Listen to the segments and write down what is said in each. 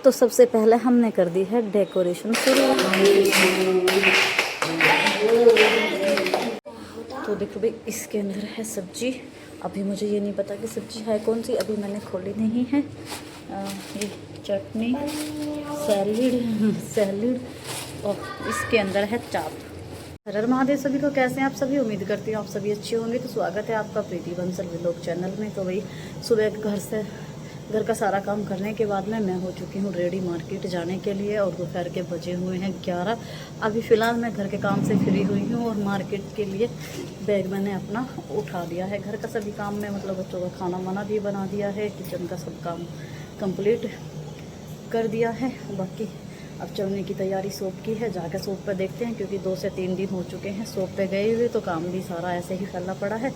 तो सबसे पहले हमने कर दी है डेकोरेशन शुरू। तो देखो भाई, इसके अंदर है सब्जी। अभी मुझे ये नहीं पता कि सब्जी है कौन सी, अभी मैंने खोली नहीं है। ये चटनी, सैलड और इसके अंदर है चाप। हर हर महादेव सभी को, कैसे हैं आप सभी? उम्मीद करती हूँ आप सभी अच्छे होंगे। तो स्वागत है आपका प्रीति बंसल व्लॉग चैनल में। तो वही सुबह घर का सारा काम करने के बाद में मैं हो चुकी हूँ रेडी मार्केट जाने के लिए, और दोपहर के बजे हुए हैं 11। अभी फ़िलहाल मैं घर के काम से फ्री हुई हूँ और मार्केट के लिए बैग मैंने अपना उठा दिया है। घर का सभी काम में मतलब बच्चों का खाना वाना भी बना दिया है, किचन का सब काम कंप्लीट कर दिया है। बाकी अब चलने की तैयारी शॉप की है, जाकर शॉप पर देखते हैं, क्योंकि 2 से 3 दिन हो चुके हैं शॉप पे गए हुए, तो काम भी सारा ऐसे ही फैला पड़ा है।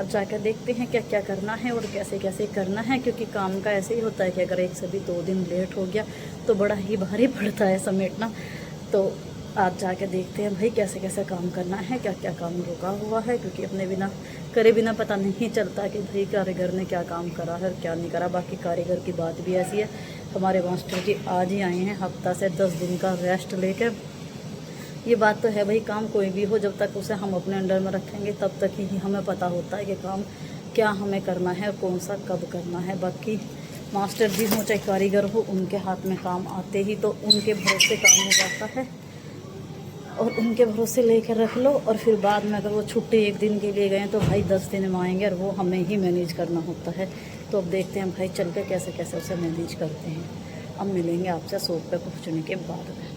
अब जाकर देखते हैं क्या क्या करना है और कैसे कैसे करना है, क्योंकि काम का ऐसे ही होता है कि अगर एक से भी 2 दिन लेट हो गया तो बड़ा ही भारी पड़ता है समेटना। तो आज जाके देखते हैं भाई कैसे कैसे काम करना है, क्या क्या काम रुका हुआ है, क्योंकि अपने बिना करे बिना पता नहीं चलता कि भाई कारीगर ने क्या काम करा है और क्या नहीं करा। बाकी कारीगर की बात भी ऐसी है, हमारे मास्टर जी आज ही आए हैं हफ्ता से 10 दिन का रेस्ट लेकर। ये बात तो है भाई, काम कोई भी हो जब तक उसे हम अपने अंडर में रखेंगे तब तक ही हमें पता होता है कि काम क्या हमें करना है और कौन सा कब करना है। बाकी मास्टर जी हो चाहे कारीगर हो, उनके हाथ में काम आते ही तो उनके भरोसे काम हो जाता है, और उनके भरोसे लेकर रख लो। और फिर बाद में अगर वो छुट्टी एक दिन के लिए गए तो भाई 10 दिन में आएंगे और वो हमें ही मैनेज करना होता है। तो अब देखते हैं भाई चल के कैसे कैसे उसे मैनेज करते हैं। अब मिलेंगे आपसे शॉप पे पहुंचने के बाद में।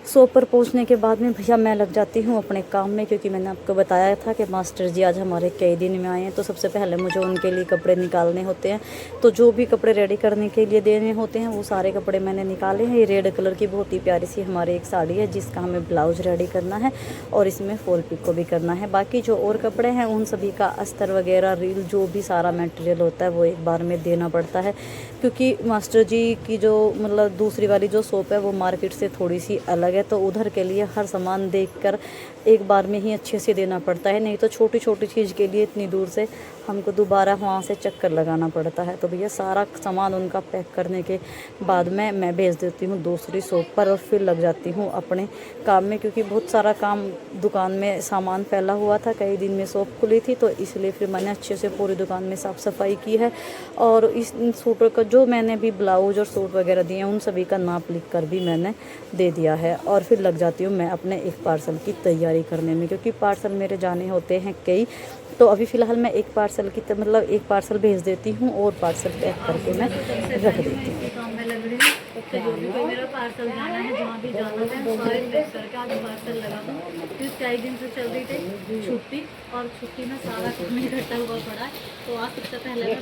शॉप पर पहुंचने के बाद में भैया मैं लग जाती हूं अपने काम में, क्योंकि मैंने आपको बताया था कि मास्टर जी आज हमारे कई दिन में आए हैं। तो सबसे पहले मुझे उनके लिए कपड़े निकालने होते हैं। तो जो भी कपड़े रेडी करने के लिए देने होते हैं वो सारे कपड़े मैंने निकाले हैं। ये रेड कलर की बहुत ही प्यारी सी हमारी एक साड़ी है जिसका हमें ब्लाउज रेडी करना है और इसमें फॉल पिको भी करना है। बाकी जो और कपड़े हैं उन सभी का अस्तर वगैरह, रील, जो भी सारा मटेरियल होता है वो एक बार में देना पड़ता है, क्योंकि मास्टर जी की जो मतलब दूसरी वाली जो शॉप है वो मार्केट से थोड़ी सी अलग है। तो उधर के लिए हर सामान देखकर एक बार में ही अच्छे से देना पड़ता है, नहीं तो छोटी छोटी चीज़ के लिए इतनी दूर से हमको दोबारा वहाँ से चक्कर लगाना पड़ता है। तो भैया सारा सामान उनका पैक करने के बाद में मैं भेज देती हूँ दूसरी शॉप पर और फिर लग जाती हूँ अपने काम में, क्योंकि बहुत सारा काम दुकान में सामान फैला हुआ था। कई दिन में शॉप खुली थी तो इसलिए फिर मैंने अच्छे से पूरी दुकान में साफ़ सफाई की है। और इस सूटों का जो मैंने भी ब्लाउज और सूट वगैरह दिए हैं उन सभी का नाप लिख कर भी मैंने दे दिया है। और फिर लग जाती हूँ मैं अपने एक पार्सल की तैयारी करने में, क्योंकि पार्सल मेरे जाने होते हैं कई। तो अभी फ़िलहाल मैं एक पार्सल की मतलब एक पार्सल भेज देती हूँ और पार्सल पैक करके मैं रख देती हूँ। काम में लग रही हूँ तो जो भी कोई मेरा पार्सल जाना है, जहाँ भी जाना है सारे पैक करके आज पार्सल लगा दूँ। फिर कई दिन से चल रही थी छुट्टी, और छुट्टी में सारा काम इकट्ठा हुआ पड़ा है। तो आज सबसे पहले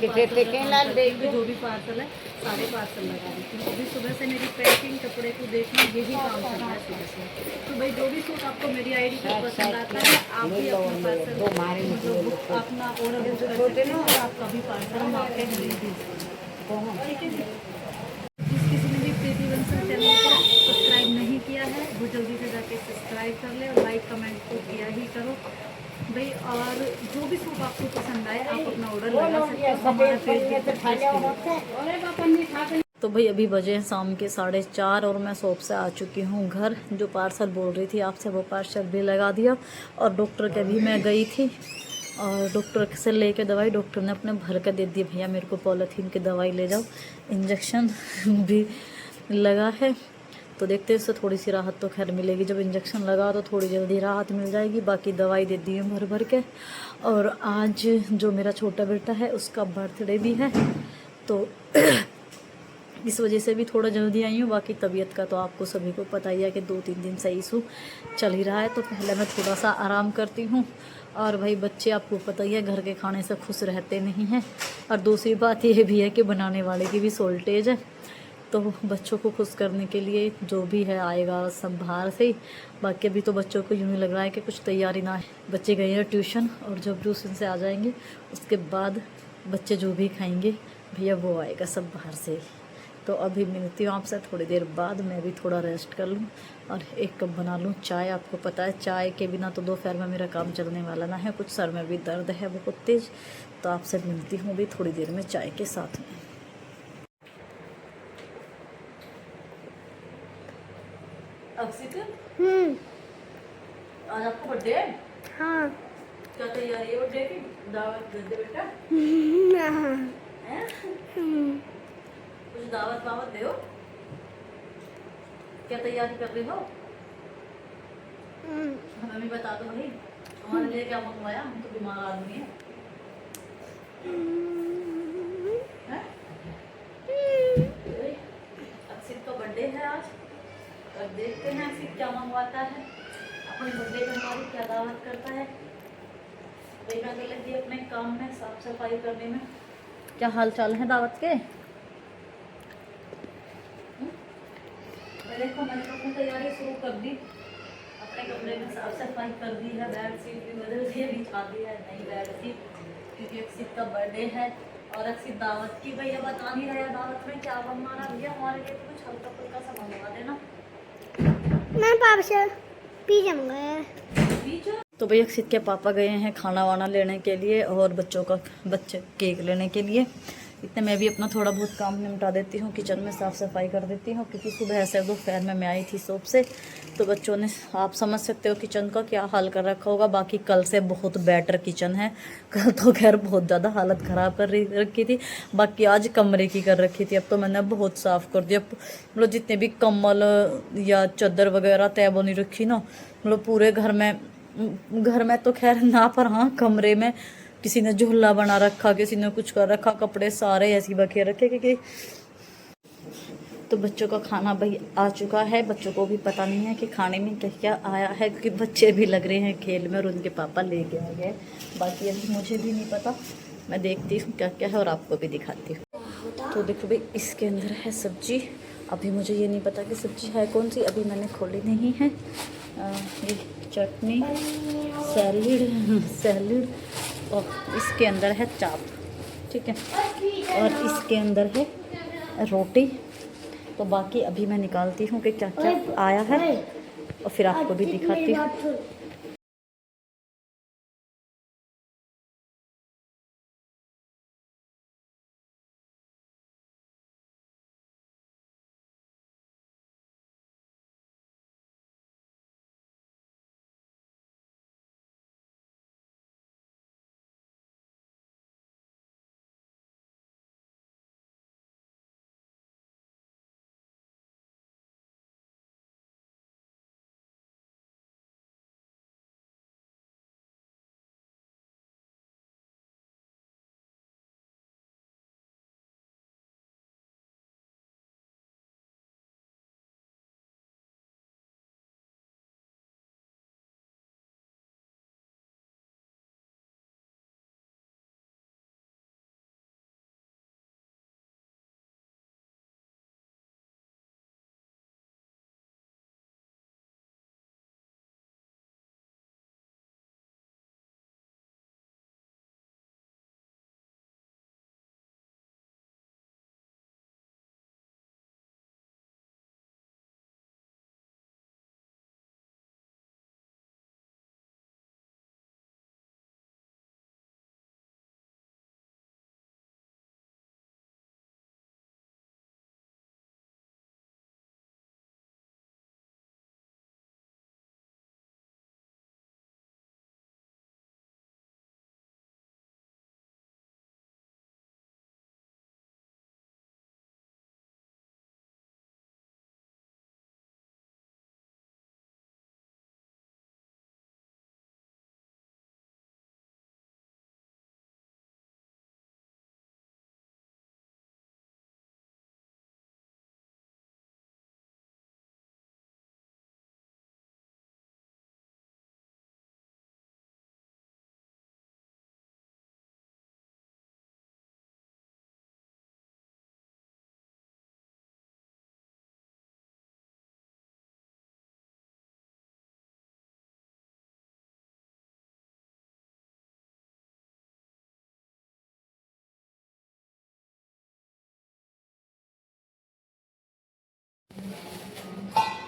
जो भी पार्सल है सारे पार्सल लगा देती हूँ। अभी सुबह से मेरी पैकिंग, कपड़े को देखना, यही काम चल रहा है सुबह से। तो भाई जो भी सूट आपको मेरी आईडी पर पसंद आता है आप भी अपना पार्सल अपना ऑर्डर करते हैं और आपका भी पार्सल हम आपके घर भेज देंगे। ठीक है जी। जिस किसी ने भी प्रीति बंसल चैनल को सब्सक्राइब नहीं किया है वो जल्दी से जाके सब्सक्राइब कर ले और लाइक कमेंट तो किया ही करो भाई। और जो भी सूट आपको पसंद आए आप अपना ऑर्डर लगा सकते हो हमारा पेज। तो भाई अभी बजे हैं शाम के 4:30 और मैं शॉप से आ चुकी हूँ घर। जो पार्सल बोल रही थी आपसे वो पार्सल भी लगा दिया, और डॉक्टर के भी मैं गई थी और डॉक्टर से लेके दवाई डॉक्टर ने अपने भर के दे दी। भैया मेरे को पॉलीथीन की दवाई ले जाओ, इंजेक्शन भी लगा है। तो देखते हैं उससे थोड़ी सी राहत तो खैर मिलेगी, जब इंजेक्शन लगा तो थोड़ी जल्दी राहत मिल जाएगी। बाकी दवाई दे दी है भर भर के। और आज जो मेरा छोटा बेटा है उसका बर्थडे भी है, तो इस वजह से भी थोड़ा जल्दी आई हूँ। बाकी तबीयत का तो आपको सभी को पता ही है कि 2-3 दिन से इशू चल ही रहा है। तो पहले मैं थोड़ा सा आराम करती हूँ। और भाई बच्चे आपको पता ही है घर के खाने से खुश रहते नहीं हैं। और दूसरी बात यह भी है कि बनाने वाले की भी शॉर्टेज है, तो बच्चों को खुश करने के लिए जो भी है आएगा सब बाहर से ही। बाकी अभी तो बच्चों को यूँ ही लग रहा है कि कुछ तैयारी ना है। बच्चे गए हैं ट्यूशन, और जब ट्यूशन से आ जाएंगे उसके बाद बच्चे जो भी खाएंगे भैया वो आएगा सब बाहर से ही। तो अभी मिलती हूँ आपसे थोड़ी देर बाद। मैं भी थोड़ा रेस्ट कर लूँ और एक कप बना लूँ चाय। आपको पता है चाय के बिना तो दोपहर में मेरा काम चलने वाला ना है। कुछ सर में भी दर्द है बहुत तेज़। तो आपसे मिलती हूँ अभी थोड़ी देर में चाय के साथ में। अक्षित, आज आपको बर्थडे है? हाँ। क्या तैयारी है बर्थडे की? दावत दे दे बेटा। हैं? कुछ दावत वावत दे हो? क्या तैयारी कर रही हो? हमें भी बता दो भाई, हमारे लिए क्या मंगवाया? हम तो बीमार आदमी हैं। हैं? अक्षित का बर्थडे है आज, और देखते हैं अक्षित क्या मंगवाता है। अपने बर्थडे में हमारी क्या दावत करता है। देखा के लगी अपने काम में, साफ सफाई करने में। क्या हाल चाल है दावत के? देखो मैंने तो अपनी तैयारी शुरू कर दी, अपने कमरे में साफ सफाई कर दी है, बेड शीट भी बदल दी है, बिछा दी है नई बेड शीट, क्योंकि अक्षित का बर्थडे है। और अक्षित दावत की, भैया बता नहीं रहा दावत में क्या बनवाना। भैया हमारे लिए तो कुछ हल्का फुल्का सा मंगवा देना। मैं पापा से पिज़्ज़ा मंगाया है। तो भैया अक्षित के पापा गए हैं खाना वाना लेने के लिए और बच्चे केक लेने के लिए। इतने मैं भी अपना थोड़ा बहुत काम निपटा देती हूँ, किचन में साफ़ सफाई कर देती हूँ, क्योंकि सुबह से दोपहर में मैं आई थी शॉप से, तो बच्चों ने, आप समझ सकते हो किचन का क्या हाल कर रखा होगा। बाकी कल से बहुत बेटर किचन है, कल तो खैर बहुत ज़्यादा हालत ख़राब कर रखी थी, बाकी आज कमरे की कर रखी थी। अब तो मैंने बहुत साफ़ कर दिया, मतलब जितने भी कम्बल या चादर वगैरह तय बनी रखी ना, मतलब पूरे घर में तो खैर ना, पर हाँ कमरे में किसी ने झूला बना रखा, किसी ने कुछ कर रखा, कपड़े सारे ऐसे बखे रखे क्योंकि। तो बच्चों का खाना भाई आ चुका है, बच्चों को भी पता नहीं है कि खाने में क्या क्या आया है, क्योंकि बच्चे भी लग रहे हैं खेल में और उनके पापा लेके आ गए। बाकी अभी मुझे भी नहीं पता, मैं देखती हूँ क्या क्या है और आपको भी दिखाती हूँ। तो देखो भाई इसके अंदर है सब्जी, अभी मुझे ये नहीं पता कि सब्जी है कौन सी, अभी मैंने खोली नहीं है। ये चटनी, सैलड और इसके अंदर है चाप, ठीक है, और इसके अंदर है रोटी। तो बाकी अभी मैं निकालती हूँ कि क्या क्या आया है और फिर आपको भी दिखाती हूँ।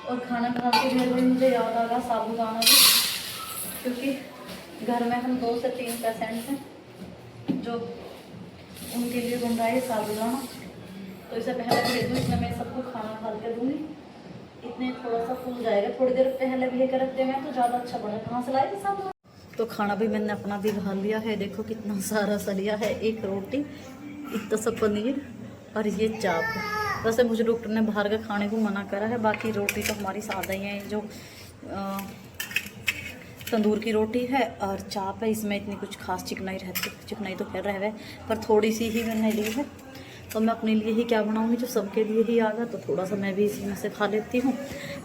और खाना खा के फिर मुझे याद आ गया साबूदाना भी, क्योंकि घर में हम 2 से 3 पेशेंट हैं जो उनके लिए बन रहा है साबूदाना। तो इससे पहले दे दूँ, इसमें मैं सबको खाना खा के दूँगी, इतने थोड़ा सा फूल जाएगा, थोड़ी देर पहले भी लेकर रखते हैं तो ज़्यादा अच्छा बना। कहाँ से लाए थे सामान? तो खाना भी मैंने अपना भी खा लिया है। देखो कितना सारा सा लिया है, एक रोटी, इतना सा पनीर और ये चाप। वैसे मुझे डॉक्टर ने बाहर का खाने को मना करा है, बाकी रोटी तो हमारी सादा ही है, जो तंदूर की रोटी है और चाप है। इसमें इतनी कुछ खास चिकनाई रहती, चिकनाई तो खैर रहे पर थोड़ी सी ही मैंने ली है। तो मैं अपने लिए ही क्या बनाऊंगी, जो सबके लिए ही आ गया तो थोड़ा सा मैं भी इसी में से खा लेती हूँ।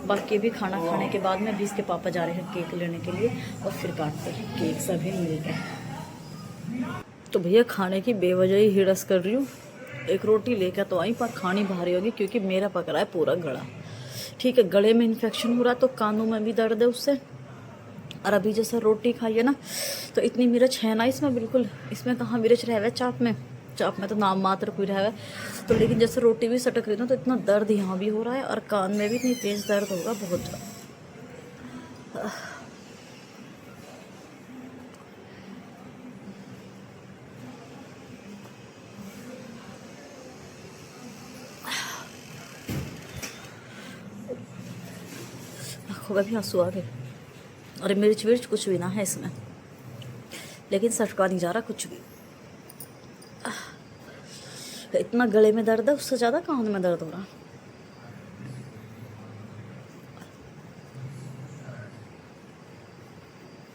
बाकी भी खाना खाने के बाद में भी इसके पापा जा रहे हैं केक लेने के लिए और फिर काटते हैं केक सभी मिलकर। तो भैया खाने की बेवजह ही हिड़स कर रही हूँ। एक रोटी लेकर तो आई पर खानी भारी होगी क्योंकि मेरा पक रहा है पूरा गला। ठीक है, गले में इन्फेक्शन हो रहा है तो कानों में भी दर्द है उससे। और अभी जैसे रोटी खाई है ना तो इतनी मिर्च है ना इसमें, बिल्कुल इसमें कहाँ मिर्च रह है चाप में। चाप में तो नाम मात्र कोई रह है तो, लेकिन जैसे रोटी भी सटक रही ना तो इतना दर्द यहाँ भी हो रहा है और कान में भी इतनी तेज दर्द होगा बहुत ज़्यादा। आँखों में भी आंसू आ गए। अरे मिर्च विर्च कुछ भी ना है इसमें, लेकिन सटका नहीं जा रहा कुछ भी। इतना गले में दर्द है, उससे ज़्यादा कान में दर्द हो रहा।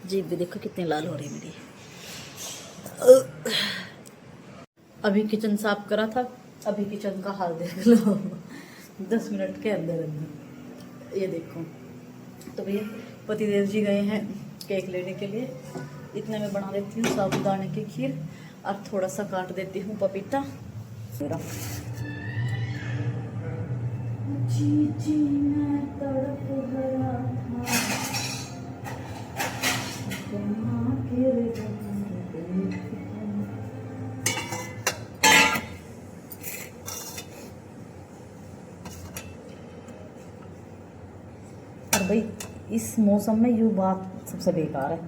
जीभ भी देखो कितनी लाल हो रही मेरी। अभी किचन साफ करा था, अभी किचन का हाल देख लो 10 मिनट के अंदर अंदर। ये देखो तो भैया पतिदेव जी गए हैं केक लेने के लिए। इतने में बना देती हूँ साबूदाने की खीर और थोड़ा सा काट देती हूँ पपीता। जी जी मैं तड़प गया था और भाई इस मौसम में यूँ बात सबसे बेकार है।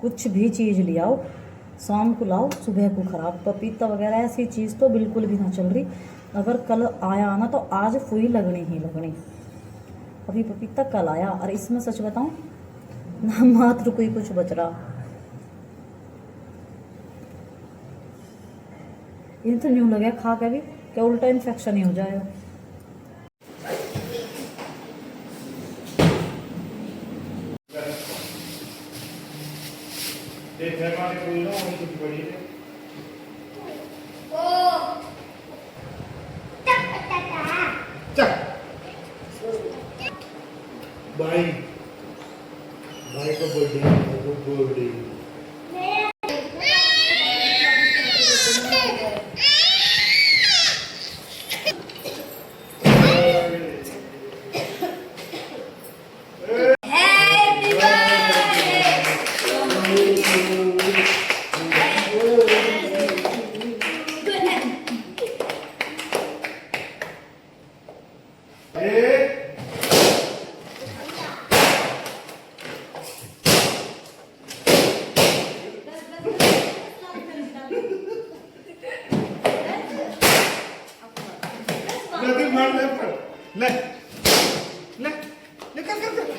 कुछ भी चीज़ ले आओ शाम को लाओ सुबह को ख़राब। पपीता वगैरह ऐसी चीज़ तो बिल्कुल भी ना चल रही। अगर कल आया ना तो आज फुई लगनी ही लगनी। अभी पपीता कल आया और इसमें सच बताऊं ना मात्र कोई कुछ बच रहा। इन तो न्यू लगे खा के भी क्या उल्टा इन्फेक्शन ही हो जाएगा। भाई भाई का बर्थडे ले ले ले कर कर कर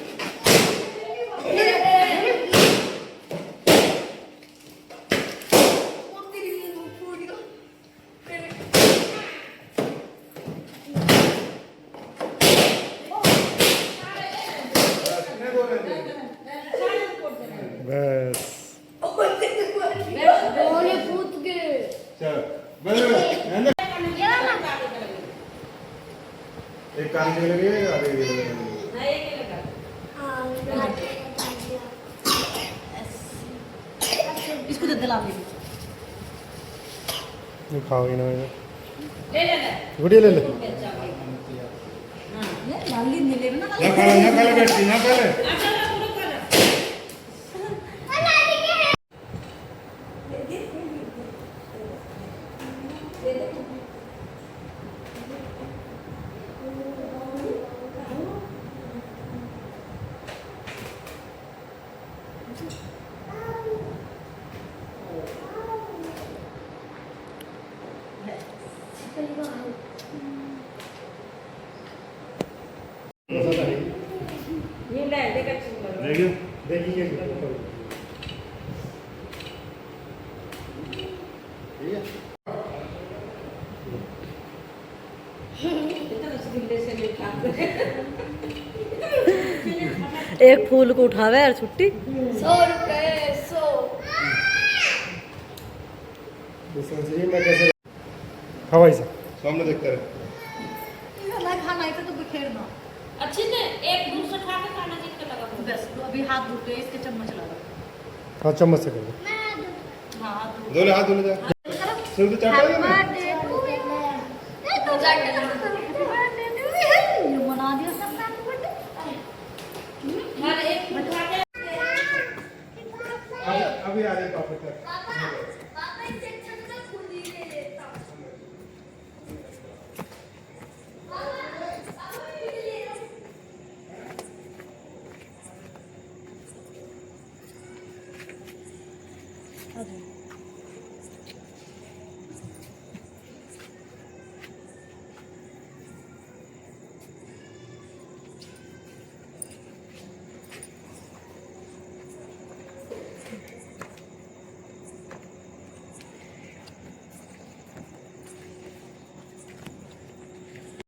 बस चल बस एक काम के लिए इसको दे दिला खाओगे ना गुड़िया ले ले ना बैठी ना पहले Wow. देखिए देखिए एक फूल को उठावे यार छुट्टी 100 रुपए 100 में कैसे हवाई से सामने देखते रहे खाना है तो बिखेरना अच्छे से एक दूसरे खा के खाना जिसके लगा हुआ। बस तो अभी हाथ धो गए इसके चम्मच लगा हाँ चम्मच से कर दो हाँ हाथ धो धो ले हाथ धो ले जा सिर तो चाटा है ना बना दिया सब हर एक बिठा के अभी आ रहे पापा तक अरे